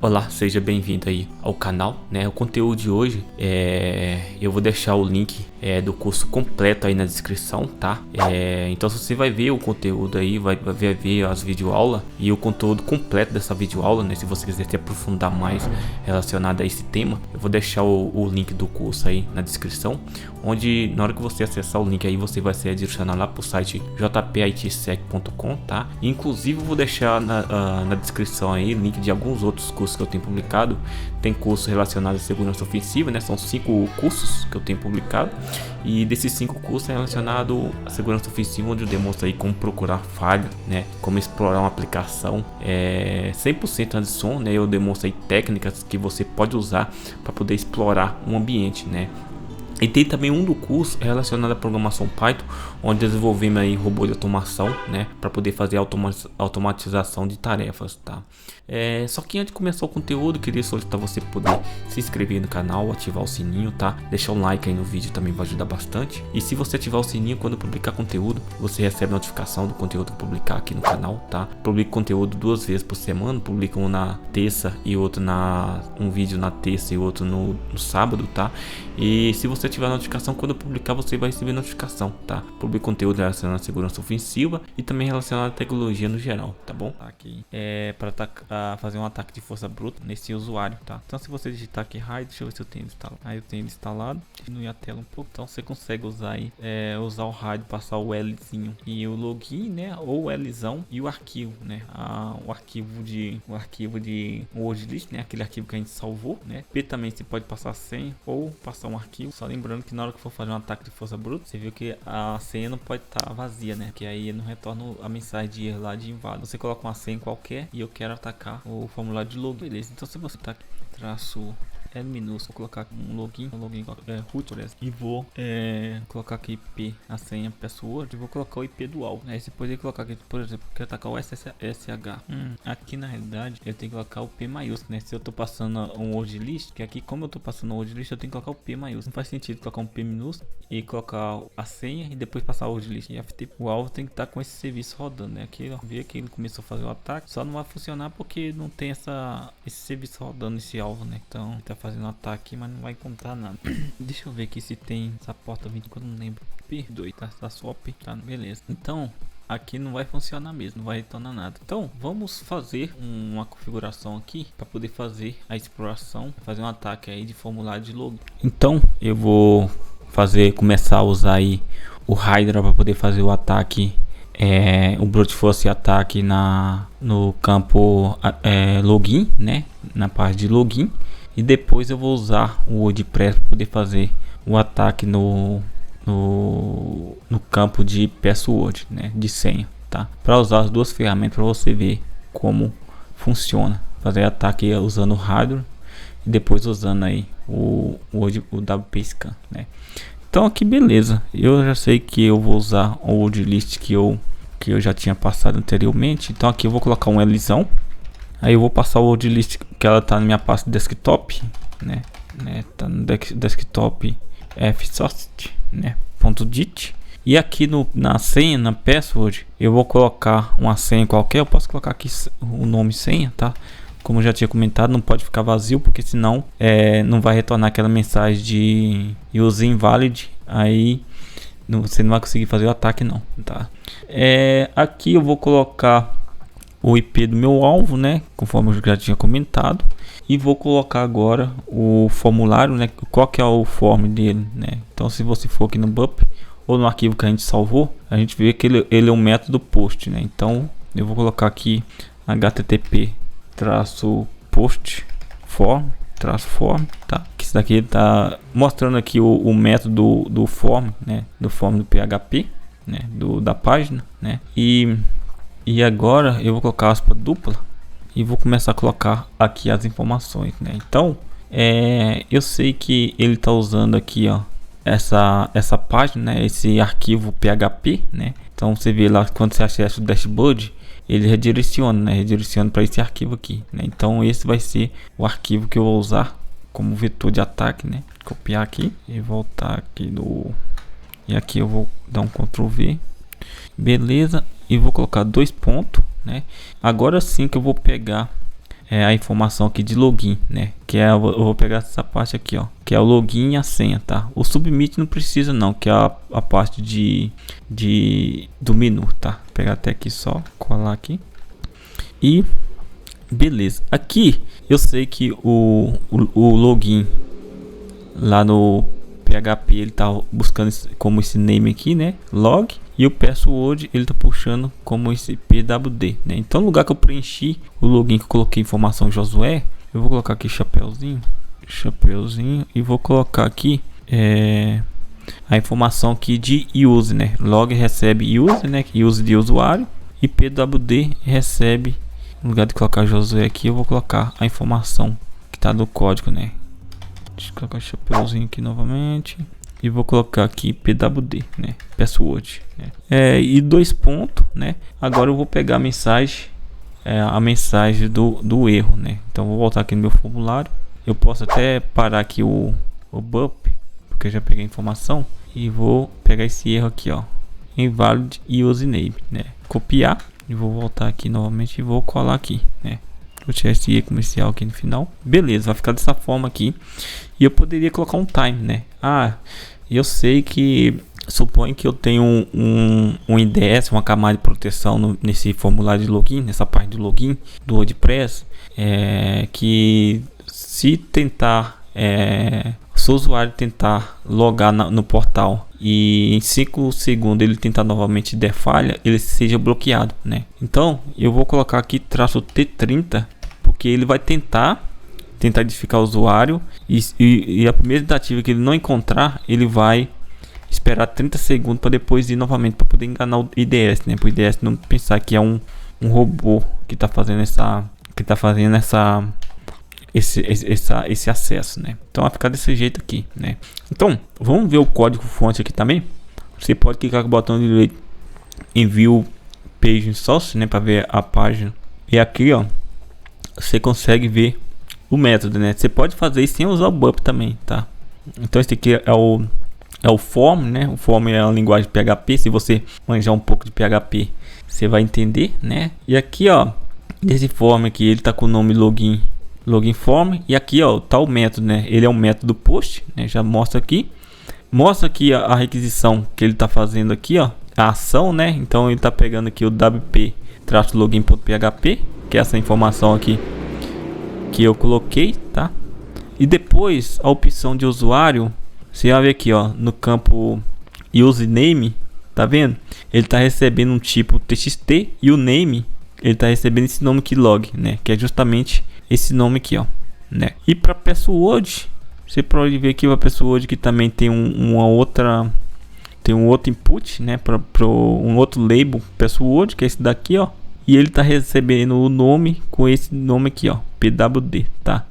Olá, seja bem-vindo aí ao canal, né? O conteúdo de hoje eu vou deixar o link do curso completo aí na descrição, tá? Então você vai ver o conteúdo aí, vai ver as videoaulas e o conteúdo completo dessa videoaula, né? Se você quiser se aprofundar mais relacionado a esse tema, eu vou deixar o link do curso aí na descrição, onde na hora que você acessar o link aí, você vai ser direcionado lá para o site jpitsec.com, tá? Inclusive eu vou deixar na descrição aí link de alguns outros cursos que eu tenho publicado. Tem curso relacionado à segurança ofensiva, né? São 5 cursos que eu tenho publicado, e desses 5 cursos é relacionado à segurança ofensiva, onde eu demonstro aí como procurar falha, né? Como explorar uma aplicação 100% hands-on, né? Eu demonstro aí técnicas que você pode usar para poder explorar um ambiente, né? E tem também um do curso relacionado à programação Python, onde desenvolvemos aí robô de automação, né, para poder fazer automatização de tarefas, tá? Só que antes de começar o conteúdo, eu queria solicitar você poder se inscrever no canal, ativar o sininho, tá? Deixar um like aí no vídeo também vai ajudar bastante. E se você ativar o sininho, quando eu publicar conteúdo, você recebe notificação do conteúdo que eu publicar aqui no canal, tá? Publico conteúdo 2 vezes por semana, publico um na terça e outro um vídeo na terça e outro no sábado, tá? E se você ativar a notificação, quando eu publicar, você vai receber notificação, tá? Publico conteúdo relacionado à segurança ofensiva e também relacionado à tecnologia no geral, tá bom? Aqui para fazer um ataque de força bruta nesse usuário, tá? Então se você digitar aqui raid, deixa eu ver se eu tenho instalado. Aí eu tenho instalado, diminuir a tela um pouco, então você consegue usar aí, usar o raid, passar o Lzinho e o login, né? Ou o Lzão e o arquivo, né? O arquivo de word list, né? Aquele arquivo que a gente salvou, né? P também você pode passar senha ou passar um arquivo, só lembrando que na hora que for fazer um ataque de força bruta, você viu que a senha não pode estar vazia, né? Que aí não retorna a mensagem de erro lá de inválido. Você coloca uma senha qualquer e eu quero atacar o formulário de login, beleza? Então se você tá aqui, traço L minúsculo, vou colocar um login root, por exemplo, e vou colocar aqui IP, a senha password, e vou colocar o IP do alvo. Aí você pode colocar aqui, por exemplo, quero atacar o SSH. Aqui na realidade eu tenho que colocar o P maiúsculo, né? Se eu tô passando um word list, que aqui como eu tô passando um word list, eu tenho que colocar o P maiúsculo. Não faz sentido colocar um P minúsculo e colocar a senha e depois passar o word list. E FTP, o alvo tem que estar com esse serviço rodando, né? Aqui, ó, vê que ele começou a fazer o ataque, só não vai funcionar porque não tem esse serviço rodando, esse alvo, né? Então tá fazendo ataque, mas não vai contar nada. Deixa eu ver aqui se tem essa porta 24, não lembro. P2, tá só P, tá, beleza. Então aqui não vai funcionar mesmo, não vai retornar nada. Então vamos fazer uma configuração aqui para poder fazer a exploração, fazer um ataque aí de formulário de login. Então eu vou começar a usar aí o Hydra para poder fazer o ataque, o brute force ataque no campo login, né, na parte de login. E depois eu vou usar o WordPress para poder fazer o ataque no campo de password, né, de senha, tá? Para usar as duas ferramentas para você ver como funciona, fazer ataque usando o hardware e depois usando aí o WP Scan, né? Então aqui beleza, eu já sei que eu vou usar o word list que eu já tinha passado anteriormente. Então aqui eu vou colocar um Lzão. Aí eu vou passar o word list que ela tá na minha pasta desktop, né? Tá no desktop fsoft, né? .dit. E aqui na senha, na password, eu vou colocar uma senha qualquer. Eu posso colocar aqui o nome senha, tá? Como eu já tinha comentado, não pode ficar vazio, porque senão não vai retornar aquela mensagem de use invalid. Aí você não vai conseguir fazer o ataque não, tá? Aqui eu vou colocar o IP do meu alvo, né, conforme eu já tinha comentado, e vou colocar agora o formulário, né, qual que é o form dele, né? Então se você for aqui no BUP ou no arquivo que a gente salvou, a gente vê que ele é um método post, né? Então eu vou colocar aqui http-post form, tá? Que isso daqui tá mostrando aqui o método do form, né, do form do PHP, né, da página, né? E agora eu vou colocar aspa dupla e vou começar a colocar aqui as informações, né? Então eu sei que ele está usando aqui, ó, essa página, né? Esse arquivo PHP, né? Então você vê lá quando você acessa o dashboard, ele redireciona, né? Redireciona para esse arquivo aqui, né? Então esse vai ser o arquivo que eu vou usar como vetor de ataque, né? Copiar aqui e voltar aqui e aqui eu vou dar um Ctrl V, beleza. E vou colocar 2 pontos, né? Agora sim que eu vou pegar a informação aqui de login, né? Que é, eu vou pegar essa parte aqui, ó, que é o login e a senha, tá? O submit não precisa não, que é a parte do menu, tá? Vou pegar até aqui só, colar aqui e beleza. Aqui eu sei que o login lá no PHP ele tá buscando como esse name aqui, né? Log. E o password ele tá puxando como esse pwd, né? Então no lugar que eu preenchi o login, que eu coloquei informação Josué, eu vou colocar aqui chapeuzinho e vou colocar aqui a informação aqui de use, né? Log recebe use, né? Use de usuário, e pwd recebe, no lugar de colocar Josué aqui, eu vou colocar a informação que tá do código, né? Deixa eu colocar chapeuzinho aqui novamente. E vou colocar aqui pwd, né? Password, né? E 2 pontos, né? Agora eu vou pegar a mensagem do erro, né? Então vou voltar aqui no meu formulário. Eu posso até parar aqui o bup, porque eu já peguei a informação. E vou pegar esse erro aqui, ó, invalid username, né? Copiar e vou voltar aqui novamente e vou colar aqui, né? Vou tirar esse erro comercial aqui no final. Beleza, vai ficar dessa forma aqui. E eu poderia colocar um time, né? Eu sei que, suponho que eu tenho um IDS, uma camada de proteção nesse formulário de login, nessa parte de login do WordPress, que se tentar, se o usuário tentar logar no portal e em 5 segundos ele tentar novamente der falha, ele seja bloqueado, né? Então eu vou colocar aqui -T30, porque ele vai tentar identificar o usuário e a primeira tentativa que ele não encontrar, ele vai esperar 30 segundos para depois ir novamente, para poder enganar o IDS, né? Para o IDS não pensar que é um robô que está fazendo esse acesso, né? Então vai ficar desse jeito aqui, né? Então vamos ver o código fonte aqui também. Você pode clicar com o botão direito em View Page Source, né, para ver a página, e aqui, ó, você consegue ver o método, né? Você pode fazer isso sem usar o bup também, tá? Então esse aqui é o form, né? O form é a linguagem PHP. Se você manjar um pouco de PHP, você vai entender, né? E aqui, ó, nesse form aqui, ele tá com o nome login form, e aqui, ó, tá o método, né? Ele é um método post, né? Já mostra aqui a requisição que ele tá fazendo aqui, ó, a ação, né? Então ele tá pegando aqui o wp-login.php, que é essa informação aqui que eu coloquei, tá? E depois a opção de usuário, você vai ver aqui, ó, no campo username, tá vendo? Ele tá recebendo um tipo txt, e o name, ele tá recebendo esse nome aqui, log, né? Que é justamente esse nome aqui, ó, né? E para password, você pode ver que o password que também tem um outro input, né? Para um outro label password, que é esse daqui, ó. E ele tá recebendo o nome com esse nome aqui, ó, pwd, tá?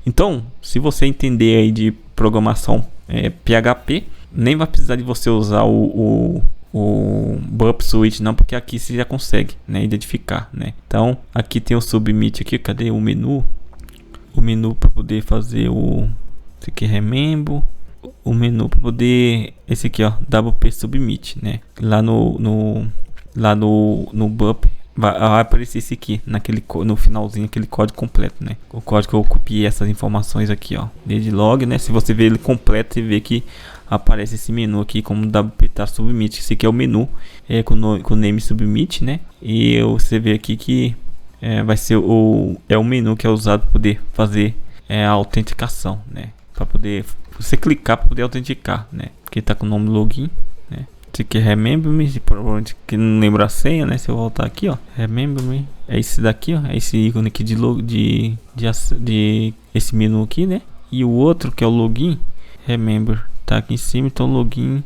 Então, se você entender aí de programação PHP, nem vai precisar de você usar o bup switch não, porque aqui você já consegue, né, identificar, né? Então, aqui tem o submit aqui, cadê o menu? O menu para poder fazer esse aqui, remember, o menu para poder, esse aqui, ó, wp submit, né? Lá no bup vai aparecer esse aqui, no finalzinho, aquele código completo, né? O código que eu copiei essas informações aqui, ó, desde log, né? Se você ver ele completo, você vê que aparece esse menu aqui como wp submit. Esse aqui é o menu com o name submit, né? E você vê aqui que vai ser o menu que é usado para poder fazer a autenticação, né? Para poder você clicar para poder autenticar, né? Porque tá com o nome login, né? Esse aqui é remember me, provavelmente que não lembra a senha, né? Se eu voltar aqui, ó, remember me, é esse daqui, ó, é esse ícone aqui de esse menu aqui, né? E o outro que é o login, remember, tá aqui em cima. Então login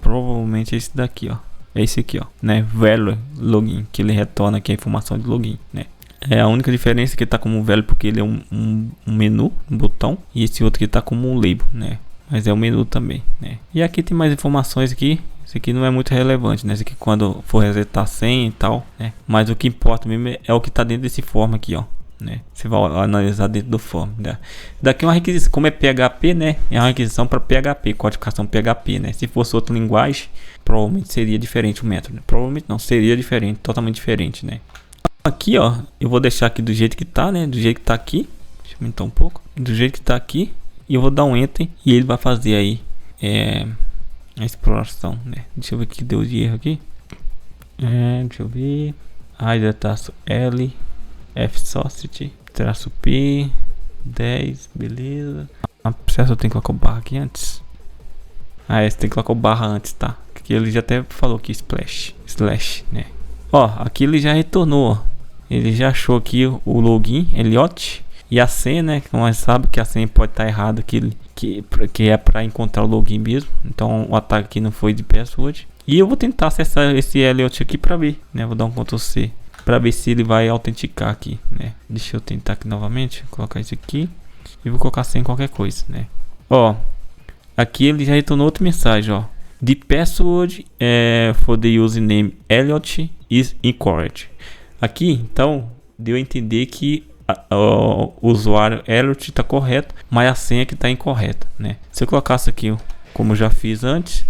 provavelmente é esse daqui, ó, é esse aqui, ó, né? Value login, que ele retorna aqui a informação de login, né? É a única diferença que ele tá como value, porque ele é um menu, um botão, e esse outro que tá como um label, né? Mas é o menu também, né? E aqui tem mais informações aqui. Esse aqui não é muito relevante, né? Esse aqui quando for resetar a senha e tal, né? Mas o que importa mesmo é o que tá dentro desse form aqui, ó, né? Você vai analisar dentro do form, né? Daqui é uma requisição, como é PHP, né? É uma requisição para PHP, codificação PHP, né? Se fosse outra linguagem, provavelmente seria diferente o método, né? Provavelmente não, seria diferente, totalmente diferente, né? Aqui, ó, eu vou deixar aqui do jeito que tá, né? Do jeito que tá aqui. Deixa eu aumentar um pouco. Do jeito que tá aqui. E eu vou dar um enter e ele vai fazer aí a exploração, né? Deixa eu ver o que deu de erro aqui. Deixa eu ver. Ainda traço L, F Society, traço P, 10, beleza. Será que eu tenho que colocar o barra aqui antes? Você tem que colocar o barra antes, tá? Porque ele já até falou aqui slash, né? Ó, aqui ele já retornou, ó. Ele já achou aqui o login, Elliot. E a senha, né? Que nós sabemos que a senha pode estar errada aqui, que é para encontrar o login mesmo. Então o ataque aqui não foi de password. E eu vou tentar acessar esse Elliot aqui para ver, né? Vou dar um Ctrl C para ver se ele vai autenticar aqui, né? Deixa eu tentar aqui novamente, colocar isso aqui e vou colocar sem qualquer coisa, né? Ó, aqui ele já retornou outra mensagem, ó. The password for the username Elliot is incorrect. Aqui, então, deu a entender que o usuário Elliot está correto, mas a senha que está incorreta, né? Se eu colocasse aqui, como eu já fiz antes,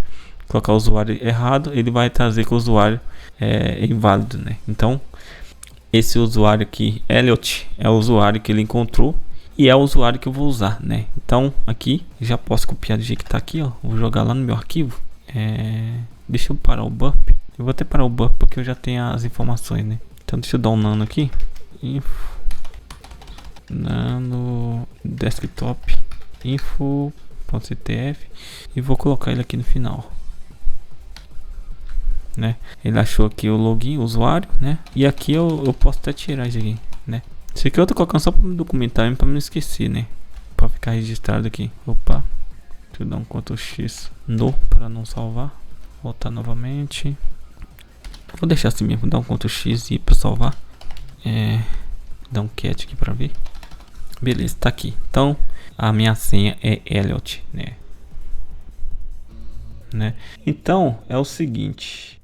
colocar o usuário errado, ele vai trazer que o usuário é inválido, né? Então, esse usuário aqui, Elliot, é o usuário que ele encontrou e é o usuário que eu vou usar, né? Então, aqui, já posso copiar do jeito que está aqui, ó. Vou jogar lá no meu arquivo. Deixa eu parar o burp. Eu vou até parar o burp porque eu já tenho as informações, né? Então, deixa eu dar um nano aqui. Nano desktop info.ctf e vou colocar ele aqui no final, né? Ele achou aqui o login, o usuário, né? E aqui eu posso até tirar isso aqui, né? Isso aqui eu tô colocando só para me documentar, para não esquecer, né? Para ficar registrado aqui. Opa, deixa eu dar um Ctrl X no para não salvar. Voltar novamente. Vou deixar assim mesmo, dar um Ctrl X e para salvar. Dar um cat aqui para ver. Beleza, tá aqui. Então, a minha senha é Elliot, né? Então, é o seguinte.